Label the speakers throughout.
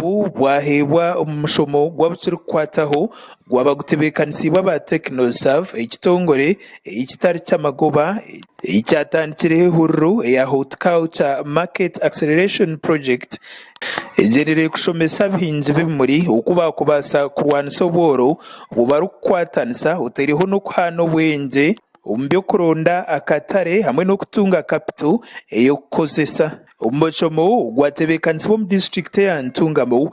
Speaker 1: obu bwahebwa omushomo gw'abuturukwataho gwaba gutebeekanisibwa ba TechnoServe ekitongore ekitari ky'amagoba ekyatandikire ihuriro eya Horticulture Market Acceleration Project egenderere kushomesa abahingi b'ebimuri oku bakubaasa kurwanisa obworo bubarikukwatanisa otaireho n'okuhaana obwengye omu by'okuronda akatare hamwe n'okutunga kapito ey'okukozesa. Omushomo gwatebeekanisibwa omu disitulikiti ya Ntungamo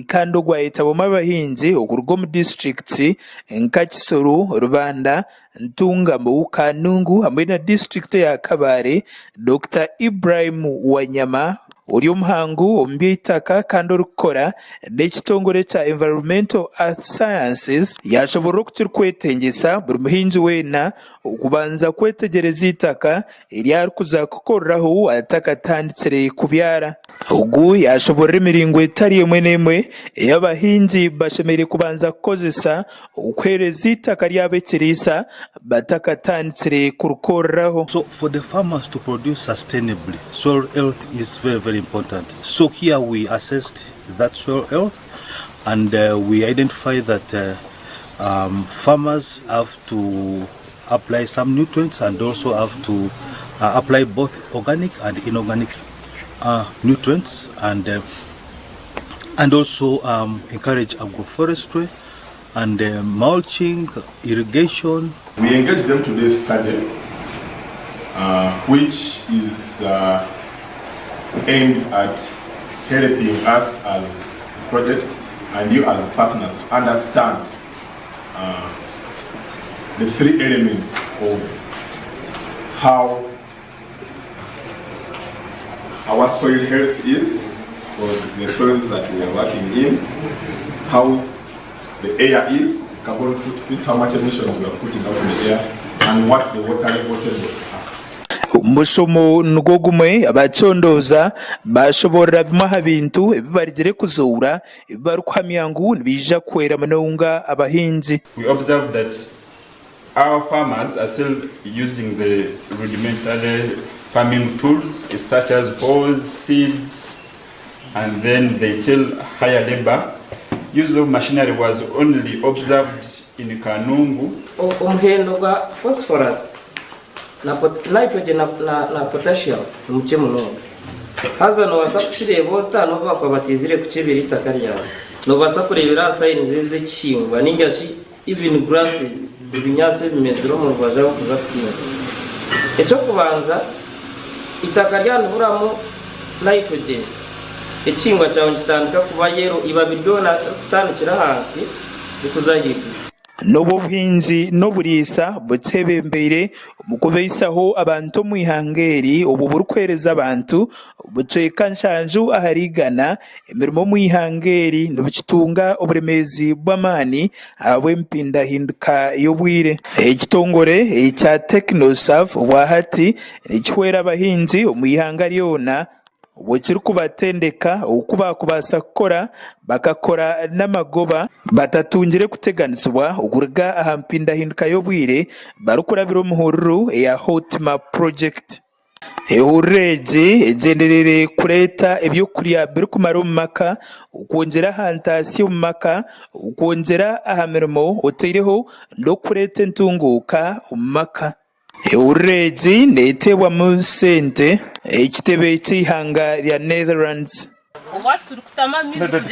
Speaker 1: kandi ogwayetabamu abahingi okuruga omu disitulikiti nka Kisoro, Rubanda, Ntungamo, Kanungu hamwe na disitulikiti ya Kabare. Dr. Ibrahim Wanyama ori omuhango omu by'eitaka kandi orikukora n'ekitongore kya Environmental Earth Sciences yashoborera okukyerikwetegyesa buri muhingi weena okubanza kwetegereza itaka eri arikuza kukoreraho atakatandikire kubyara. Ogu yashoborera emiringo etari emwe n'emwe ey'abahingi bashemereire kubanza kukozesa okuheereza itaka ryabo ekiriisa batakatandikire kurukoreraho.
Speaker 2: So for the farmers to produce sustainably, soil health is very, very important. So here we assessed that soil health and we identify that farmers have to apply some nutrients and also have to apply both organic and inorganic nutrients and also encourage agroforestry and mulching, irrigation.
Speaker 3: We engaged them to this study which is aimed at helping us as a project and you as partners to understand the three elements of how our soil health is for the soils that we are working in, how the air is, carbon footprint, how much emissions we are putting out in the air, and what the water tables are.
Speaker 1: Mushomo nugwo gumwe abacondoza bashoborera bimaha bintu ebibarigire kuzoura ebibarikuhamya ngu nibija kwera munonga abahinzi.
Speaker 4: We observe that our farmers are still using the rudimentary farming tools such as hoes, seeds, and then they still hire labor. Use of machinery was only observed in Kanungu.
Speaker 5: Umuhendo gwa phosphorus na nitrogen na potassium muke muno haza no basa kukireba otano bakwa batizire kukibira itaka ryawe no basa kurebera signs z'ekishingwa n'ingashi even grasses ibinyasi bimedro mu rwaje kuza kwinga ecyo kubanza itaka ryano buramo nitrogen ekingwa cyawe kitandika kuba yero iba biryona kutandikira hasi bikuzahiga
Speaker 1: nobo buhinzi n'oburiisa butebembeire omukubeisaho abantu omu ihangeri obu burikwereza abantu bucweka nshanju aharigana emirimo omu ihangeri nibukitunga oburemeezi bw'amaani ahabw'empindahinduka y'obwire. Ekitongore ekya TechnoServe obwahati nikihwera abahinzi omu ihanga ryona obu kirikubatendeka okuba kubaasa kukora bakakora n'amagoba batatungire kuteganisibwa okuruga aha mpindahinduka y'obwire barikurabira omuhururu eya Hotmap Project. Ehuriro egi egenderere kureeta ebyokurya birikumara omu maka, okwongyera aha ntaasya omu maka, okwongyera aha mirimo otaireho n'okureeta entunguuka omu maka. Ehuriro egi neetebwamu sente ekitebe ky'ihanga lya Netherlands.